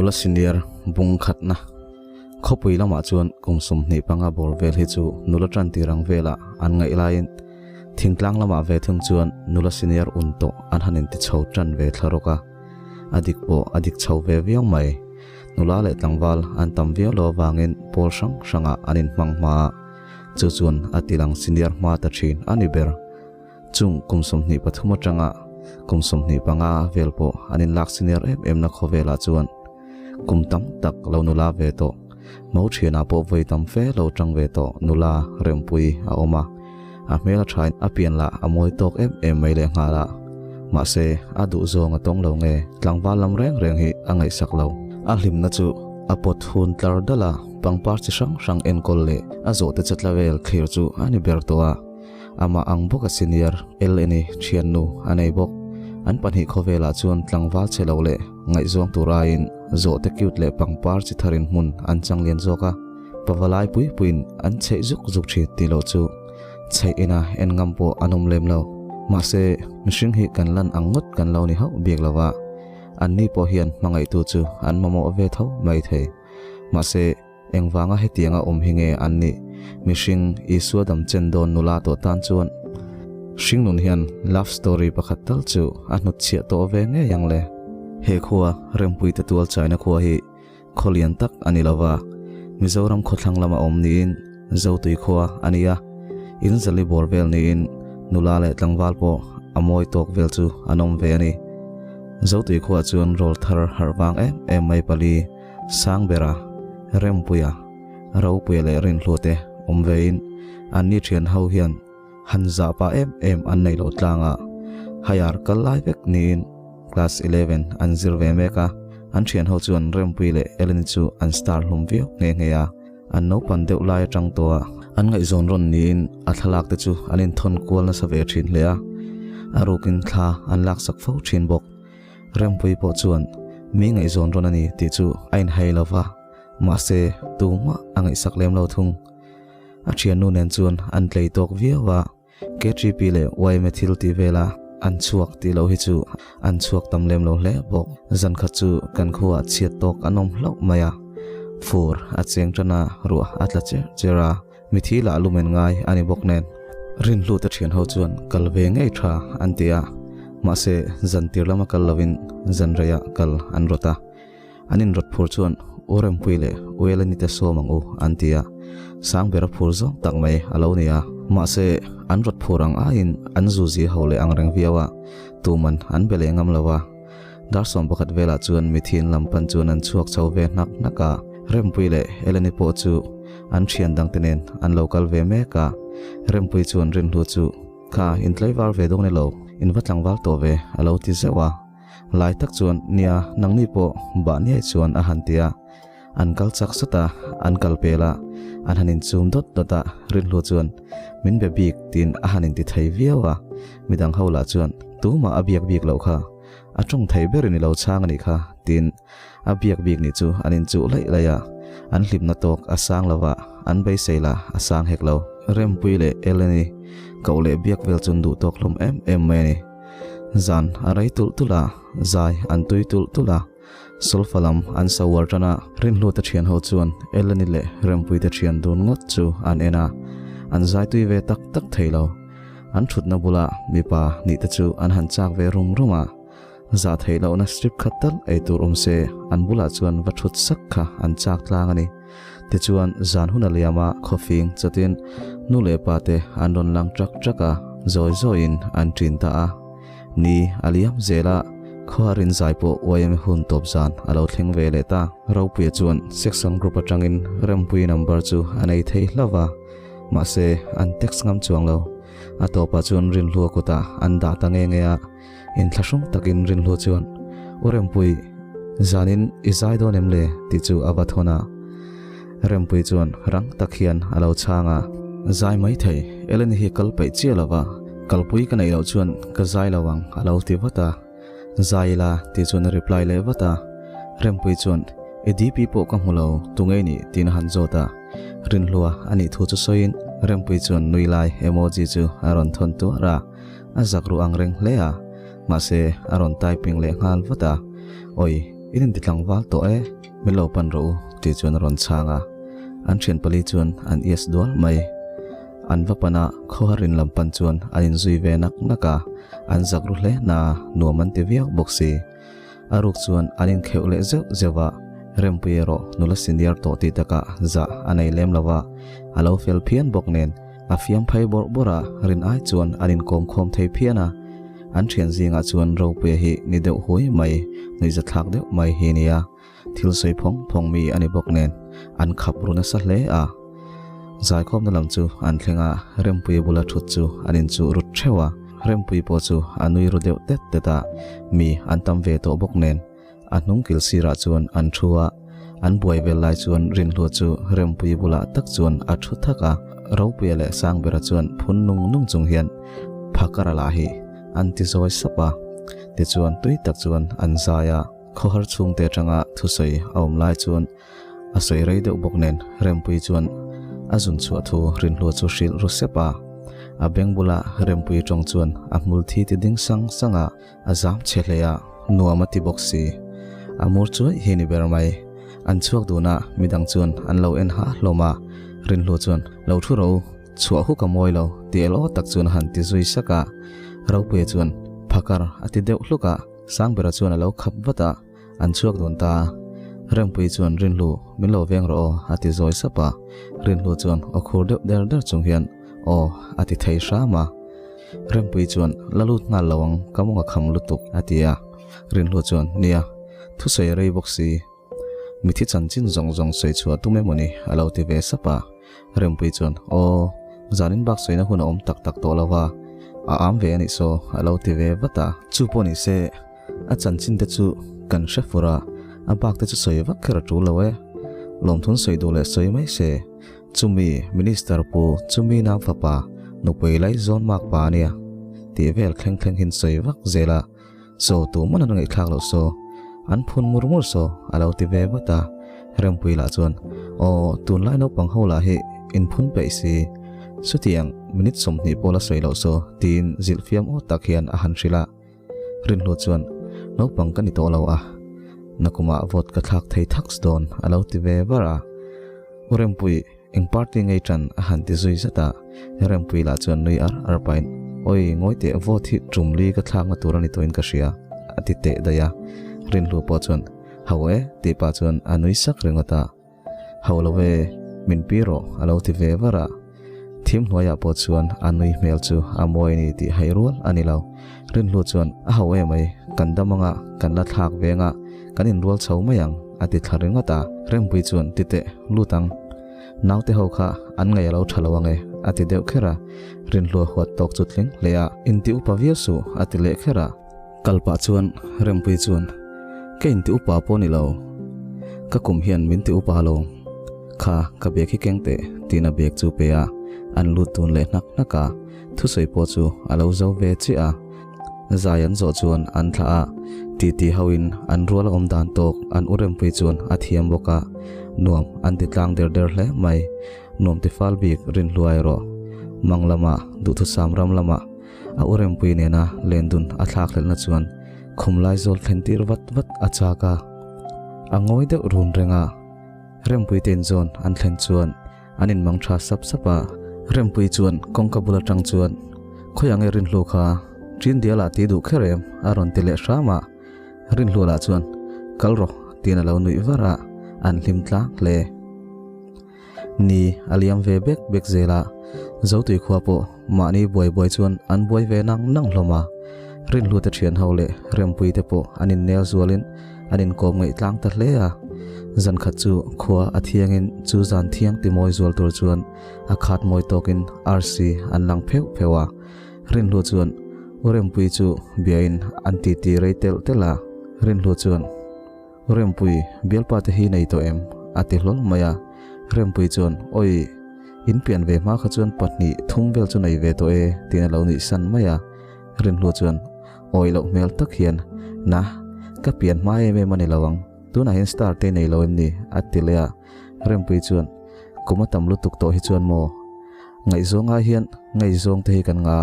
Nula Senior bung khatna khopui lama chuan kumsum ni panga bor vel hi chu nula tranti rang vela an ngai lain thingtlang lama ve thung chuan Nula Senior unto an hanin ti chho tran ve thlaroka adik chho ve viang mai nula le tlangwal an tam viang lo wangin pol sang sanga anin mangma chu chuan atilang senior ma ta thin ani ber chung kumsum ni pathuma tanga kumsum ni panga velpo anin lak senior em na khovela chuan kumtam tak lo nula ve to mau thina po voi tam fe lo tang ve to nula rempui a oma a mela thain a pian la amoi tok em mai le ngala ma se adu zonga tong lo nge tlangwal lam reng hi angai sak lo a hlim na chu a pot hun tlar dala pangpar chi sang en kol le a zo te chatla vel khir chu ani ber to a ama ang boka senior lni thian nu anei bok an panhi khovela chuan tlangwal chelo le ngai zong turain zo te cute le pangpar chi tharin mun an changlian zoka pawalai puin an chei zuk thi ti lo chu chei ina en ngampo anum lem lo ma se mishing hi kan lan angot kan lo ni ho biak lawa an ni po hian mangai tu chu an mamo ve tho mai thei ma se engwanga he tianga hinge an ni mishing iswadam chendon nula to tan chuan shingnun hian love story pakhatal chu anut chia to ve nge yang le he khuwa rempui te tual chaina khuwa hi kholian tak ani lawa mizoram khothlang lama ni in zotui khuwa ania in zali borvel ni in nula le tlangwal po amoi tok vel chu anom ve ani zotui khuwa chuan rol thar harwang em mai pali sang bera rempuya rau puya le rin hlote vein anni thian ho hian hanza pa em an nei lo tlanga hayar kalai vek nin class 11 an zirve meka an thian ho chuan rempui le eleni chu an star hlum view nge ya an no pan deuh lai tang to an ngai zon ron nin a thalak te chu anin thon kual na save thin le a arukin thla an lak sak fo thin bok rempui po chuan mi ngai zon ron ani ti chu ain hai lova ma se tuma angai sak lem lo thung a thian nu nen chuan an tlei tok viawa k3p le y methyl ti vela an chuak ti lo hi chu an chuak tam lem lo hle bok zan kha chu kan khuwa chiat tok anom hlo maya fur a cheng tana ru atla chera mithila lumen ngai ani bok nen rin lu ta thian ho chuan kalve ngei tha antia ma se zan tirlama kal lovin zan raya kal an rota anin rot phur chuan orem puile welani ta somang u antia sang bera phur zo tak mai alo nia ma se an rot phurang a in an zuzi hole angreng viawa tuman an bele ngam lawa dar som bakhat vela chuan mithin lampan chuan an chuak chau ve naka rempui le elani po chu an thian dang tenen an local ve meka rempui chuan rin hlu chu kha in tlaiwar ve dong ne lo in watlangwal to ve alo ti zewa lai tak chuan nia nangni po ba ni chuan a hantia an kal chak sata an kal pela an hanin chum dota rin hlu chuan min be bik tin a hanin ti thei viawa midang hola chuan tuma abiak bik lo kha atong thei berini lo chang ani kha tin abiak bik ni chu anin chu laya an hlimna tok asang lawa an bei seila asang hek lo rempui le eleni kaule biak vel chun du tok lom em mai zan arai tula zai an tula sulfalam an sawar tana rin hlu ta thian ho chuan elani le rempui ta thian dun ngot chu an ena an zai tui ve tak theilo an thutna bula mipa ni ta chu an han chak ve ruma za theilo na strip khatal ei tur se an bula chuan va thut sak kha an chak tlang ani te chuan zan huna liama khofing chatin nu le pa te an ron lang traka zoin an trin ta a ni aliam zela khoarin zaipo oyem hun top zan alo thleng ve le ta ropia chuan section group atangin rempui number chu anei thei hlawa ma se an text ngam chuang lo atopa chuan rin hlu ko ta an da ta nge a in thlashum takin rin hlu chuan orempui zanin izai do nemle ti chu awathona rempui chuan rang takhian alo changa zai mai thei eleni hi kal pai chelawa kalpui ka nei lo chuan ka zai lawang alo ti wata zaila ti chuan reply le wata rempui chuan edp po ka mulo tungei ni tin han zota rin hlua ani thu chu soin rempui chuan nuilai emoji chu aron thon tu ra azakru angreng lea ma se aron typing le ngal wata oi in ti tlang wal to e mi lo pan ro ti chuan ron changa an thian pali chuan an es dol mai an vapana khoharin lampan chuan anin zui ve nak naka an zakru hle na nuaman ti viak boxi aruk chuan anin kheule zewa rempuero nula senior to ti taka za anei lem lawa alo fel phian bok nen a fiam phai bor bora rin ai chuan anin kom khom thei phiana an thian zinga chuan ro pe hi ni deuh hui mai nei za thak deuh mai hi nia thil soi phong mi ani bok nen an khap runa sa hle a zai khom na lam chu an thlenga rempui bula thut chu anin chu rut thewa rempui po chu anui ru deuh teta mi an tam ve to bok nen anung kil sira chuan an thua an buai vel lai chuan rin hlu chu rempui bula tak chuan a thu thaka ro pe le sang bera chuan phun nung chung hian phakara la hi an ti zoi sapa ti chuan tui tak chuan an zaya khohar chung te tanga thu sei awm lai chuan a sei rei deuh bok nen rempui chuan azun chu thu rin hlu chu hril ru sepa a beng bula rempui tong chuan a mul thi ti ding sanga a zam chheleya nuama ti boxi amur chu hi ni ber mai an chuak duna midang chuan an lo en ha hloma rin hlu chuan lo thu ro chua hu ka moi lo ti elo tak chuan han ti zui saka ro pe chuan phakar ati deuh hluka sang bera chuan alo khap wata an chuak don ta rempui chuan rin hlu min lo veng ro ati zoi sapa rin hlu chuan o khur deuh der chung hian o ati thei sha ma rempui chuan lalut na lawang kamunga kham lutuk atia rin hlu chuan nia thu sei rei boxi mithi chanchin zong sei chua tume moni alo ti ve sapa rempui chuan o zanin bak soina huna om tak to lawa a am ve ani so alo ti ve wata chu poni se a chanchin te chu kan shefura a bak te chu soi vak khera tu lawe lom thun soi do le soi mai se chumi minister pu chumi na papa no pei lai zon mak pa nia ti vel khleng hin soi vak zela so tu man ngai thak lo so an phun murmur so alo ti ve wata rempui la chuan o tun lai no pang ho la he in phun pe si sutiang minute somni pola soi lo so tin zilfiam o takhian a han rila rin hlu chuan no pang kan to lo a nakuma vot ka thak thei thaks don alo ti ve bara rempui eng party ngai tran a han ti zui zata rempui la chuan nui ar pain oi ngoi te vot hi trumli ka thak ma turani toin ka ria ati te daya rin hlu po chuan hawe ti pa chuan anui sak rengota hawlowe min piro alo ti ve bara thim hnuaya po chuan anui mel chu amoi ni ti hairul anilo rin hlu chuan a hawe mai kandamanga kanla thak venga kanin rol chho mayang ati tharengota rempui chuan tite lutang naute ho kha an ngai lo thalawange ati deu khera rin hlu huat tok chutling leya inti upavia su ati le khera kalpa chuan rempui chuan ke inti upa poni lo ka kum hian min ti upa lo kha ka bek hi kengte tina bek chu pe a an lutun le naka thu sei po chu alo zo ve chi a zayan zo chuan an tha a ti hawin an rual om dan tok an urempui chuan a thiam boka nuam an ti tlang der hle mai nuam ti fal bik rin hluai ro manglama du thu samram lama a urempui ne na lendun a thak lelna chuan khumlai zol thentir wat achaka angoi de run renga rempui ten zon an thlen chuan anin mangtha sapa rempui chuan kongka bula tang chuan khoyange rin hlu kha trin diala ti du kherem aron tile shama rin hlu la chuan kalro tina lo nui vara an hlimtla hle ni aliam ve bek zela zotui khwapo mani boy chuan an boy ve nang hloma rin hlu te thian hole rempui te po anin nel zualin anin kom ngai tlang ta hle a zan kha chu khwa athiangin chu zan thiang ti moi zual tur chuan a khat moi tokin rc an lang phewa rin hlu chuan rempui chu biain an ti reitel tela rin hlu chuan rempui bialpa te hi nei to em ati hlol maya rempui chuan oi in pian ve ma kha chuan patni thum vel chu nei ve to e tina lo ni san maya rin hlu chuan oi lo mel tak hian na ka pian mai me mani lawang tuna hin start te nei lo em ni atilea rempui chuan kuma tam lu tuk to hi chuan mo ngai zonga hian ngai zong te hi kan nga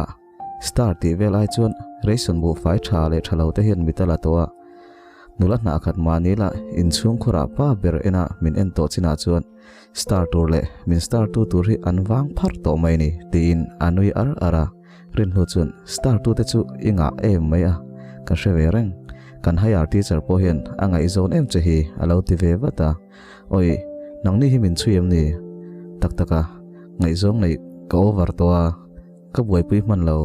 start ti vel ai chuan reason bu fai tha le thalo te hian mitala to a nula na khat mani la in chung khura pa ber ena min en to china chuan star tour le min star tu tur hi anwang phar to mai ni tin anui ara rin hu chun star tu te chu inga em mai a ka sheve reng kan hire teacher po hian angai zone em che hi alo ti ve wata oi nangni hi min chuim ni taka ngai zong nei ka over to a ka buai pui man lo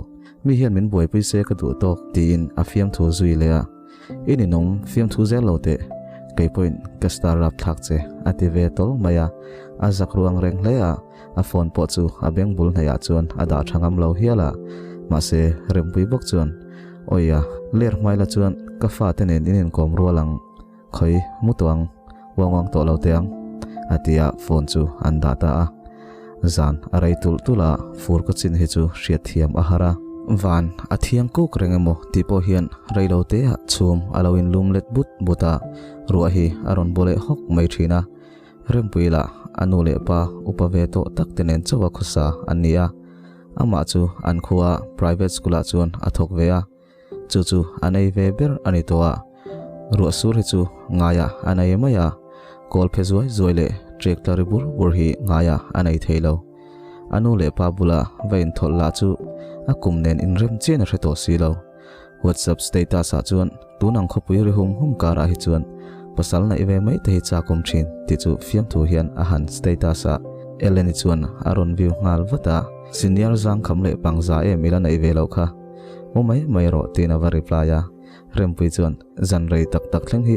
mi hian min buai pui se ka du tok tin a fiam thu zui le a ini nong fiam thu zel lo te kai point ka star rap thak che ati ve tol maya a zak ruang reng le a phone po chu a beng bul na ya chuan ada thangam lo hiala ma se rem pui bok chuan oya ler mai la chuan ka fa te nen inen kom rualang khoi mutuang wangwang to lo teang atia phone chu an data a zan arai tula fur ko chin hi chu hriat thiam a hara van athiang kuk rengemo tipo hian railo te a chum alawin lumlet buta ruwa hi aron bole hok mai thina rempuila anule pa upave to tak tenen chawa khusa ania ama chu an khuwa private school a chuan athok vea chu anei ve ber ani towa ruwa sur hi chu ngaya anei maya kol phezoi zoile tractor bur hi ngaya anei theilo anule pa bula vein tholla chu akum nen in rem chen a hreto silo whatsapp status a chuan tunang khopui ri hum kara hi chuan pasal na ive mai te hi cha kom thin ti chu fiam thu hian a han status a eleni chuan aron view ngal wata senior jang khamle pangza e mila nei ve lo kha mai ro tina va reply a rempui chuan zan rei tak thleng hi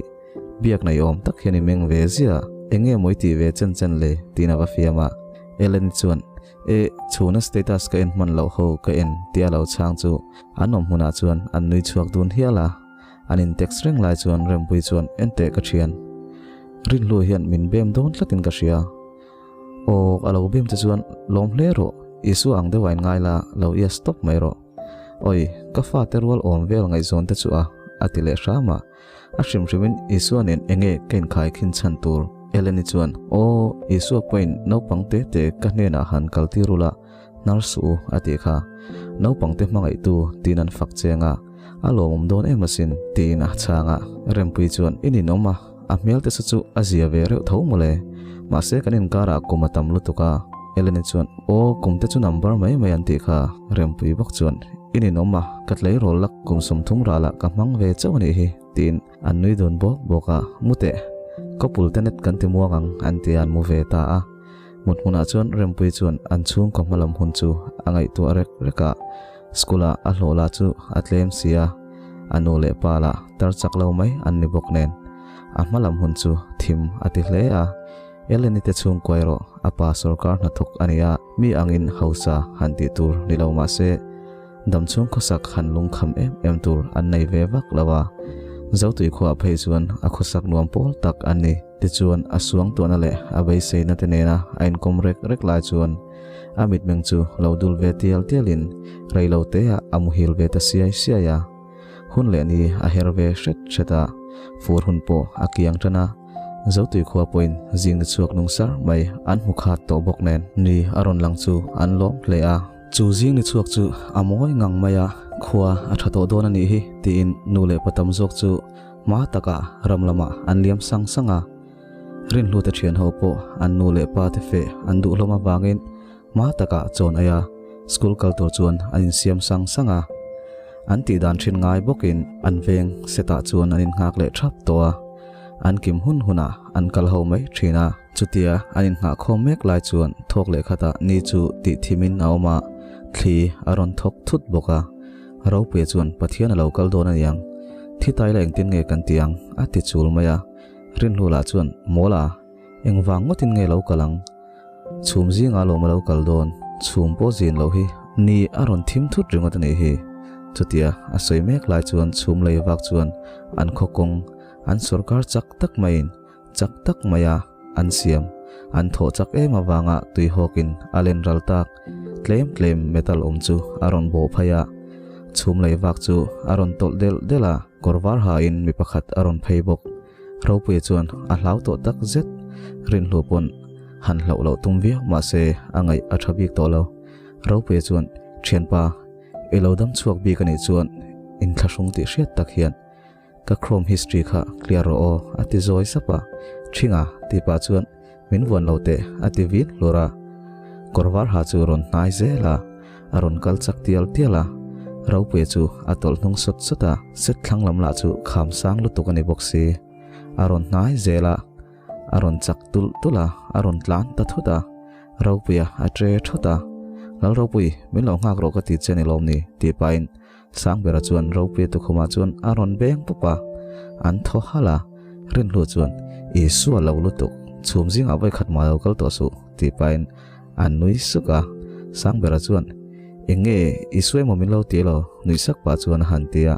biak nei om tak hian meng ve zia enge moi ti ve chen le tina va fiama eleni chuan e chuna status ka en man lo ho ka en tia lo chang chu anom huna chuan an nui chuak dun hiala anin text reng lai chuan rempui chuan ente ka thian rin lu hian min bem don tlatin ka ria o alo bem te chuan lom hle ro isu ang de wain ngai la lo ia stop mai ro oi ka fa terwal om vel ngai zon te chu a atile rama a shrimrin isu anen enge ken khai khin chan tur eleni chuan o isu point no pangte te ka ne na han kalti rula narsu ati kha no pangte mangai tu tinan fak chenga alomum don emasin tina changa rempui chuan ini noma amel te chu azia ve re tho mole ma se kanin kara kumatam lutuka eleni chuan o kumte chu number mai anti kha rempui bok chuan ini noma katlei rolak kumsum thum rala kamang ve chawni hi tin annui don boka mute couple tenet kan ti muangang antian mu ve ta a mutmuna chuan rempui chuan an chung ko malam hun chu angai tu arek reka skula a hlola chu atlem sia anole pala tar chaklo mai anni bok nen a malam hun chu thim ati hle a eleni te chung koiro apa sarkar na thuk ania mi angin hausa hanti tur nilo ma se dam chung khosak hanlung kham em tur an nei ve vak lawa zautui khwa phei chuan a khosak nuam pol tak ani ti chuan asuang to na le abai sei na te nena ain kom rek lai chuan amit meng chu lodul ve tialin railo te a amuhil ve ta sia ya hun le ni a herve sheta fur hun po akiang tana zautui khwa point jing chuak nung sar mai an mukha to bok nen ni aron lang chu an lom hle a chu jing ni chuak chu amoi ngang maya khwa a thato don ani hi tin nule patam jok chu ma taka ramlama anliam sanga rin lu te thian ho po an nule pa te fe an du hloma wangin ma taka chon aya school culture chuan an siam sanga an ti dan thin ngai bokin an veng seta chuan anin ngak le thap to an kim huna an kal ho mai thina chutia anin nga khom mek lai chuan thok le khata ni chu ti thimin nauma thli aron thok thut boka ro pe chuan pathian local don aniang thi tai leng tin nge kan tiang ati chul maya rin hula chuan mola engwang ngotin nge lo kalang chum jinga lo malo kal don chum po jin lo hi ni aron thim thut ringot ani hi chutia asoi mek lai chuan chum lei wak chuan an khokong an sarkar chak tak maya an siam an tho chak e mawanga tui hokin alen raltak claim metal chu aron bo phaya chum lei wak chu aron tol dela korwar ha in mi pakhat aron pheibok ropui chuan a hlau to tak zet rin hlupon han hlo tumvi ma se angai athabik to lo ropui chuan thianpa elodam chuak bi kani chuan in thlasung ti hriat tak hian ka chrome history kha clear ro ati zoi sapa thinga ti pa chuan min won lote ati vin lora korwar ha chu ron nai zela aron kal chak tial tiala rau pe chu atol nung sot sota set thlang lam la chu kham sang lu tukani boxi aron nai zela aron chak tul tula aron tlan ta thuda rau puya atre thuta lal rau pui min lo ngak ro ka ti cheni lom ni ti pain sang bera chuan rau pe tu khoma chuan aron beng pupa an tho hala rin lu chuan isu lo lu tuk chum jing awai khat ma kal to su ti pain an nui suka sang bera chuan enge isue mo min lo ti lo nui sak pa chuan han tia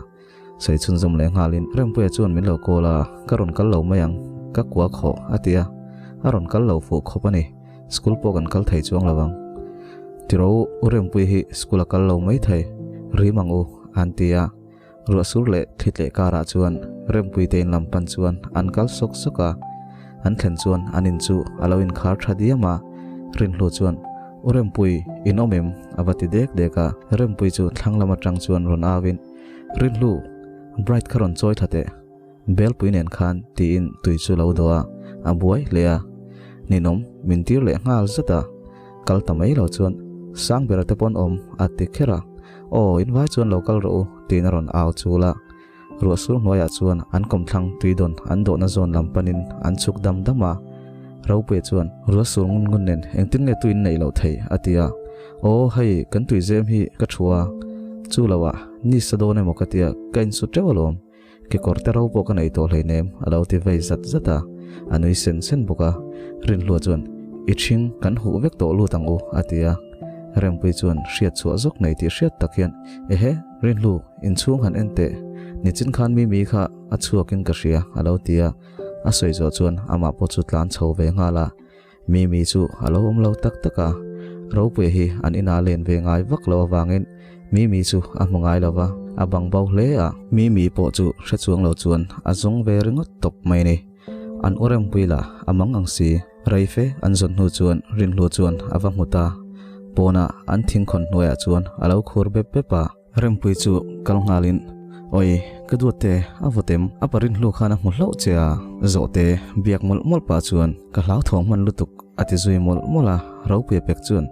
sai chun zom le ngalin rem pe chuan min lo kola karon kal lo mayang ka kwa kho atia aron kal lo fu kho pani school po kan kal thai chuang lawang tiro urem pui hi school kal lo mai thai rimang u antia ro sur le thitle kara chuan rem pui tein lam pan chuan an kal sok soka an khen chuan anin chu alawin khar thadiama rin hlo chuan urem pui inomem avati dek deka rem pui chu thanglama tang chuan ron awin rin hlu bright karon choi thate bel pui nen khan ti in tui chu lo doa abuai lea ninom mintir le ngal zata kal tamai lo chuan sang bera te pon om ati khera o invite chuan local ro tin ron aw chula ro sur noya chuan an kom thlang tuidon an do na zon lampanin an chuk dam dama ro pe chuan ro sur ngun ngun nen engtin nge tuin nei lo thei atia o hei kan tui zem hi ka thua chulawa ni sadone mokatia kain su tewalom ke korte ro po ka nei to hleinem alo ti vei zat zata anui sen sen boka rin lo chuan iching kan hu vek to lu tangu atia rem pui chuan hriat chu azok nei ti hriat takhian ehe rin lu in chung han ente nichin khan mi kha achuakin ka hria alo tia a soi zo chuan ama po chu tlan chho ve ngala mi chu alo om lo tak taka ro pui hi an ina len ve ngai vak lo wangin mi chu a mangai lova abang bau hle a mi po chu hre chuang lo chuan azong ve ringot top mai ni an orem pui la amang ang si raife an zon hu chuan rin lu chuan awang muta pona an thing khon noya chuan alo khur be pepa rempui chu kalngalin oi kaduate avotem aparin lu khana mullo chea zote biak mol pa chuan ka hlau thong man lutuk ati zui mola ropue pek chuan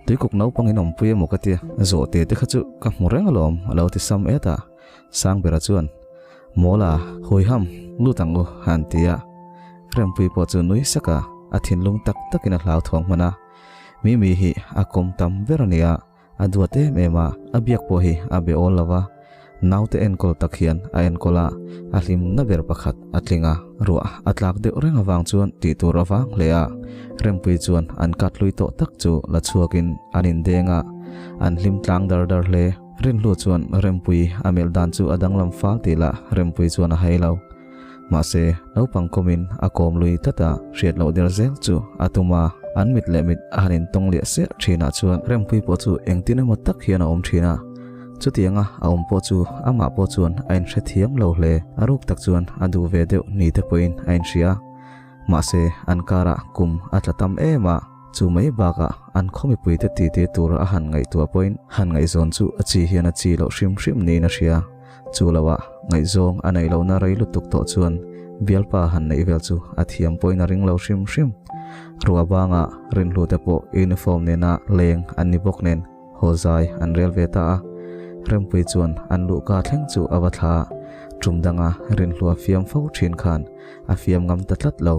tuikuk nau pangin ompui mo katia zote te khachu ka mureng alom alo ti sam eta sang bera chuan mola hoiham lutangu hantia rempui po chu nui saka athin lung tak takina hlau thong mana mi hi akom tam verania aduate mema abiak po hi abe olawa naute enkol takhian a enkola ahlim na ber pakhat atlinga ruwa atlak de orenga wang chuan ti tur awang lea rempui chuan an katlui to tak chu la chuakin anin denga an hlim tlang dar hle rin lu chuan rempui amel dan chu adanglam fal tila rempui chuan a hailo ma se naupang komin akom lui tata hriat lo der zel chu atuma an mit lemit anin tong le se thina chuan rempui po chu engtin mo tak hian om thina chutianga aum po chu ama po chuan ain hre thiam lo hle aruk tak chuan adu ve deuh ni te poin ain hria ma se an kara kum atlatam ema chu mai baka an khomi pui te ti te tur a han ngai tua poin han ngai zon chu achi hian achi lo hrim ni na hria chulawa ngai zong anei lo na rei lutuk to chuan bialpa han nei vel chu athiam poin a ring lo hrim ruwa banga rin lu te po uniform ne na leng anni bok nen hozai an railway ta rempui chuan an lu ka thleng chu awatha trumdanga rin lu afiam fo thin khan afiam ngam tatlat lo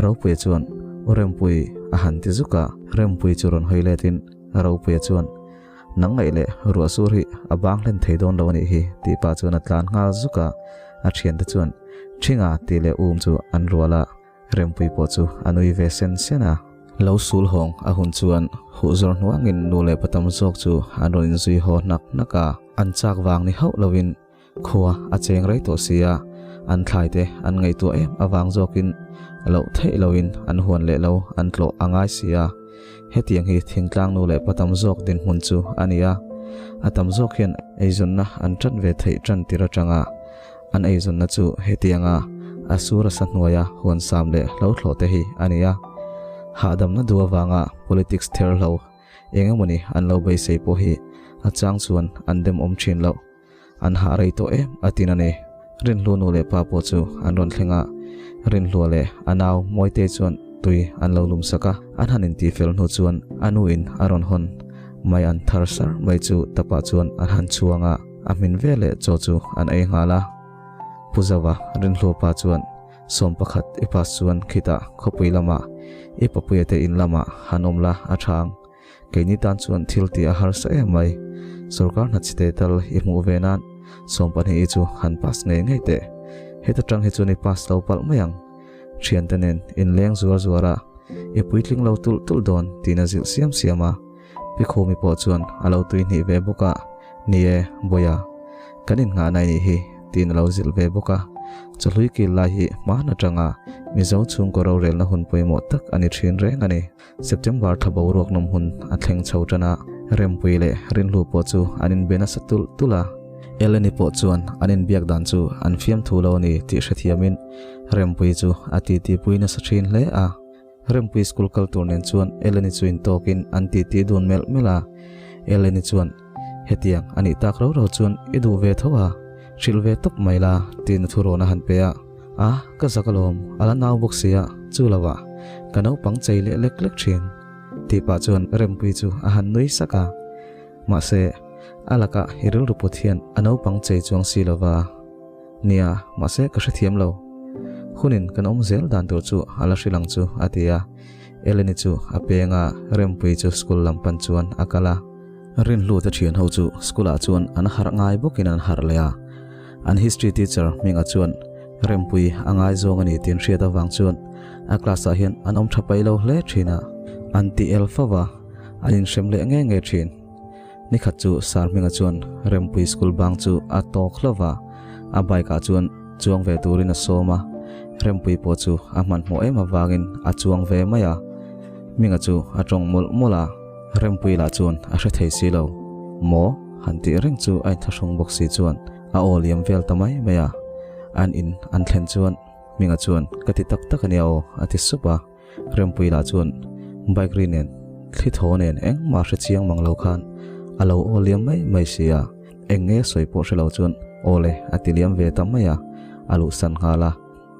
ropui chuan orempui a han ti zuka rempui churon hoiletin ropui chuan nangai le ruwa suri abang len theidon lo ni hi ti pa chuan atlan ngal zuka a thian te chuan thinga ti le chu an ruala rempui po chu anui ve sen sena lo sul hong a hun chuan hu zor nuangin nule patam zok chu anon zui ho naka an chak wang ni ho lovin khuwa a cheng rei to sia an thlai te an ngai tu em awang zokin lo thei loin an huan le lo an tlo angai sia hetiang hi thingtlang nule patam zok din mun chu ania atam zok hian eizon na an tran ve thei tran tira tanga an eizon na chu hetianga asura sanwaya huan samle lo thlote hi ania hadam na duwa wanga politics ther lo engamoni an lo bai sei po hi achang chuan an dem om thin lo an ha rei to em atinane rin lu nu le pa po chu an ron thlenga rin lu le anaw moite chuan tui an lo lum saka an hanin ti fel nu chuan anu in aron hon mai an thar sar mai chu tapa chuan an han chuanga amin vele cho chu an ei ngala puzawa rin lu pa chuan som pakhat ipa chuan khita khopui lama ipapuete in lama hanomla athang keini tan chuan thilti a har sa mai sarkar na chite tal imu venan som pani chu han pas nge nge te heta tang he chuni pas lo pal mayang thian tanen in leng zuar zuara ipuitling lo tul don tina zil siam siama pikhomi po chuan alo tui ni ve boka nie boya kanin nga nai ni hi tin lo zil ve boka chalui ki lai hi ma na tanga mizo chung ko ro rel na hun poimo tak ani thin re ngani september thabo rok nom hun athleng chhoutana rempui le rin lu po chu anin bena satul tula eleni po chuan anin biak dan chu an fiam thulo ni ti hrethiamin rempui chu ati ti puina sathin le a rempui school culture nen chuan eleni chuin tokin an ti ti dun mel mela eleni chuan hetiang ani tak ro ro chuan idu ve thowa shilve top maila tin thuro na han peya a ka zakalom ala naw boxia chulawa kanau pang cheile lek lek thin ti pa chuan rempui chu a han nui saka ma se alaka hirul rupothian anau pang chei chuang silawa nia ma se ka hrethiam lo hunin kanom zel dan tur chu ala hrilang chu atia eleni chu apenga rempui chu school lampan chuan akala rin lu ta thian ho chu skula chuan an har ngai bokin an har leya an history teacher minga chuan rempui angai zong ani tin hriat awang chuan a class a hian an om thapai lo hle thina anti alpha wa anin shemle nge nge thin ni khat chu sar minga chuan rempui school bang chu a to khlova a baika chuan chuang ve turin a soma rempui po chu a man mo ema wangin a chuang ve maya minga chu a tong mol mola rempui la chuan a hre thei si lo mo hanti reng chu ai thasung boxi chuan a oliam vel tamai maya an in an thlen chuan minga chuan kati tak tak ania o ati supa rempui la chuan bike rinen thli thonen eng ma hre chiang manglo khan alo oliam mai mai sia enge soipo hre chuan ole atiliam ve tamaya alu san hala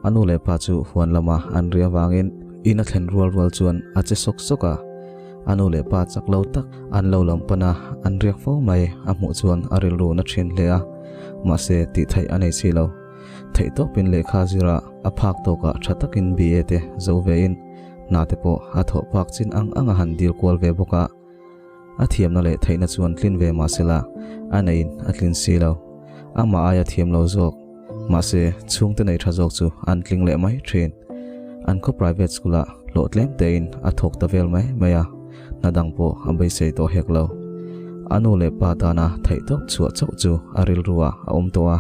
anu le pa chu huan lama an ria wangin ina thlen rual chuan ache sok soka anu le pa chaklo tak an lo lampana an riak fo mai amu chuan aril ru na thin le a ma se ti thai anei silo thei to pin le kha zira a phak to ka thatakin bi ete zo ve in na te po a tho pak chin anga han dil kwal ve boka a thiam na le theina chuan tlin ve ma sela anein atlin silo ama aya thiam lo zok ma se chung te nei tha jok chu an tling le mai thin an ko private school a lo tlem te in a thok ta vel mai maya nadang po ambai sei to hek lo anu le pa ta na thei tok chu chau chu aril ruwa a towa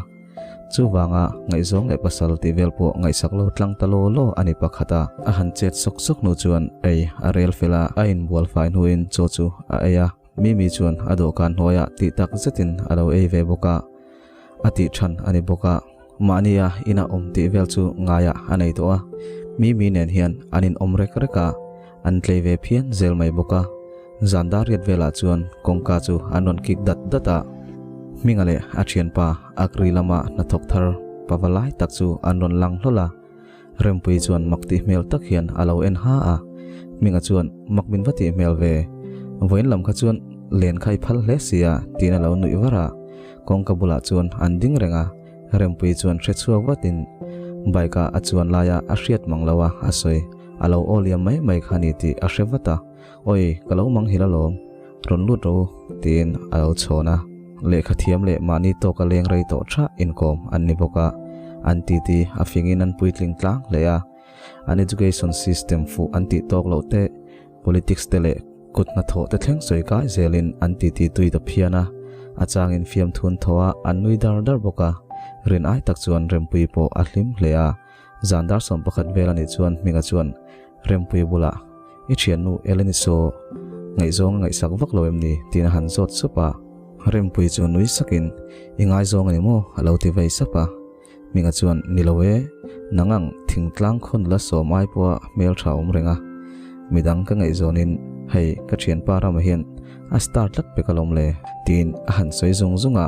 chu wanga ngai zong le pasal ti vel po ngai saklo tlang talo lo ani pakhata a han chet sok sok nu chuan ei arel fela a in bol fai nu in cho chu a eya mi chuan ado kan hoya ti tak zetin alo ei ve boka ati than ani boka mania ina ti vel chu ngaya anei to a mi nen hian anin rek reka an tleve phian zel mai boka zandar yat vela chuan kongka chu anon kik data mingale achian pa akri lama na thok thar pawalai tak chu anon lang hlola rempui chuan makti mel tak hian alo en ha a minga chuan makmin vati mel ve voin lam kha chuan len khai phal hle sia tina lo nui wara kongka bula chuan anding renga rempui chuan hre chuak watin baika achuan laya a hriat manglawa asoi alo oliam mai khani ti a hrewata oi kalo mang hilalom ron lut ro tin alo chona le khathiam le mani to ka leng rei to tha income anni boka anti afingin an puitling tlang le a an education system fu anti tok lo te politics te le kutna tho te thleng soi ka zelin anti tui ta phiana achangin fiam thun thowa annui dar boka rin ai tak chuan rempui po ahlim le a zandar som pakhat velani chuan minga chuan rempui bula i thian nu eleni so ngai zong ngai sak vak loem ni tin han zot supa rempui chu nui sakin ingai zong ani mo alo ti vei sapa minga chuan nilowe nangang thingtlang khon la so mai po mel thaum renga midang ka ngai zonin hei ka thian pa ram hian a start lak pekalom le tin han soi zung zunga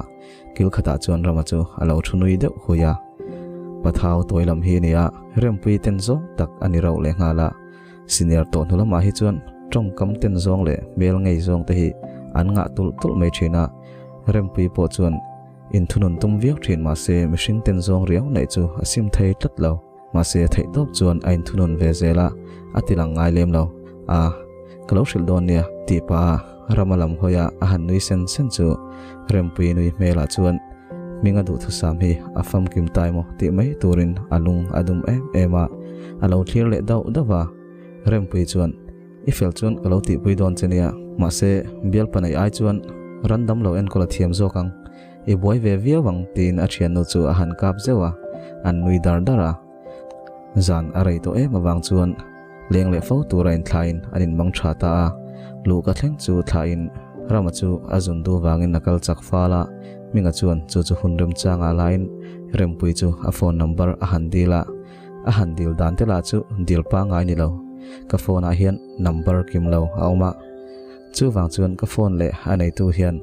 kil khata chuan rama chu alo thunui de huya pathau toilam hi nia rempui ten zong tak ani ro le ngala senior to nula ma hi chuan trong kam ten zong le bel ngei zong te hi an nga tul mai thina rempui po chuan in thunun tum viak thin ma se mihring ten zong riau nei chu asim thei tlat lo ma se thei top chuan ain thunun ve zela atilang ngai lem lo kalo shil don nia ti pa ramalam hoya ahan nui sen chu rempui nui mela chuan minga du thu sam hi afam kim tai mo ti mai turin alung adum ema alo thlir le dau dawa rempui chuan ifel chuan kalo ti pui don chenia ma se bial panai ai chuan random lo en kola thiam zo kang i boy ve via wang tin a thian no chu a han kap zewa an nui dar dara zan arai to mawang chuan leng le fo turain thlain anin mang tha ta lu ka thleng chu thlain rama chu azun du wangin nakal chak fala minga chuan chu hun rem changa line rempui chu a phone number a han dil dan te la chu dil pa ngai ni lo ka phone a hian number kim lo auma chu wang chuan ka phone le anei tu hian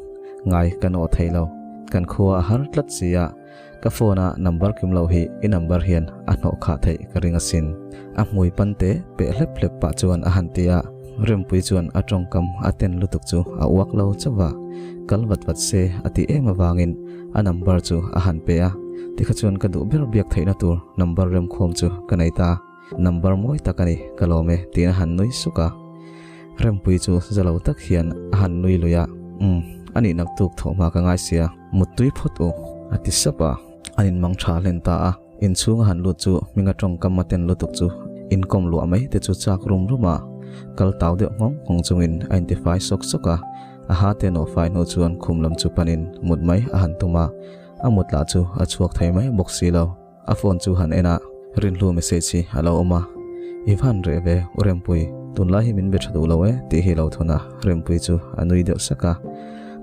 ngai kan o thailo kan khuwa har tlat sia ka phone a number kim lo hi I number hian a no kha thei ka ringa sin a mui pante pe hlep pa chuan a han tia rempui chuan a tong kam aten lutuk chu a uak lo chawa kalwat se ati ema wangin a number chu a han pe a tikha chuan ka du ber biak theina tur number rem khom chu kanai ta number moi takani kalome tin han nui suka rempui chu zalo tak hian a han nui loya ani nak tuk thoma ka ngai sia mutui phot o ati sapa anin mang tha len ta a in chung han lu chu minga tong kam maten lutuk chu income lu amai te chu chak ruma kal taw de ngong chungin identify soka a ha te no fine ho chuan khumlam chu panin mut mai a han tuma amut la chu a chuak thai mai boxi lo a phone chu han ena rin lu message hi alo oma ivan reve urempui tunla hi min be thadu lo ti hi lo thona rempui chu anui de saka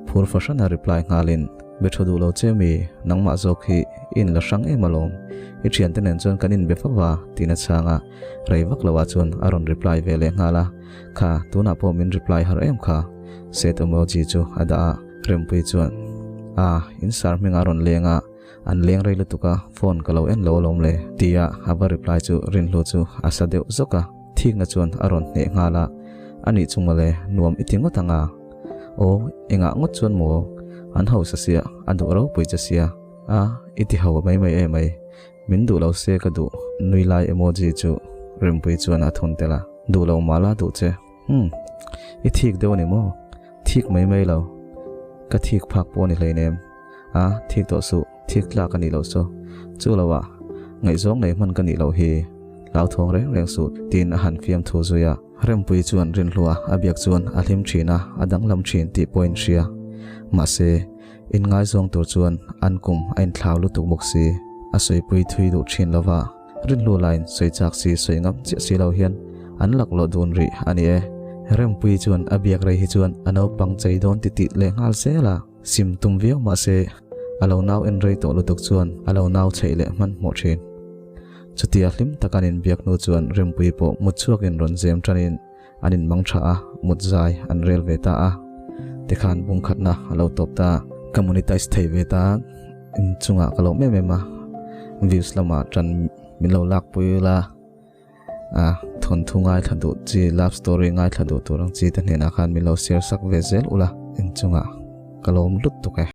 phur fashion reply ngalin be thadu lo chemi nangma jok hi in la sang emalom I thian tenen chon kanin be fawa tina changa reiwak lawa chon aron reply vele ngala kha tuna po min reply har em kha set emoji chu ada rempui chuan in sar ming aron lenga an leng rei lutuka phone kalo en lo lom le tia aba reply chu rin lu chu asadeu zoka thik na chuan aron ne ngala ani chungale nuam itingo tanga o enga ngot chuan mo an ho sasia adu ro pui chasia iti ho mai emai min du lo se ka du nui lai emoji chu rempui chuan a thon tela du lo mala du che I thik deu ni mo thik mai lo ka thik phak po ni hleinem thik to su thik la ka ni lo so chu lawa ngai zong nei man ka ni lo hi lau thong reng su tin a han fiam thu zuya rempui chuan rin hlua abiak chuan a hlim thina adang lam thin ti point ria ma se in ngai zong tur chuan an kum ain thlau lutuk boxi a soi pui thui du thin lawa rin lu line soi chak si soi ngam chi si lo hian an lak lo dun ri ani rempui chuan abiak rei hi chuan ano pang chei don ti le ngal se la sim tum viau ma se alo naw en rei to lutuk chuan alo naw chei le man mo thin chutia hlim takanin biak nu chuan rempui po mutchuak in ron zem tranin anin mang tha mut zai an rel ve ta tikhan bung khatna alo top ta communitize thei ve ta in chunga kalo me views lama tran milo lak puila thon thungai thadu chi love story ngai thadu turang chi ta hena khan milo share sak ve zel ula in chunga kalom lut to ke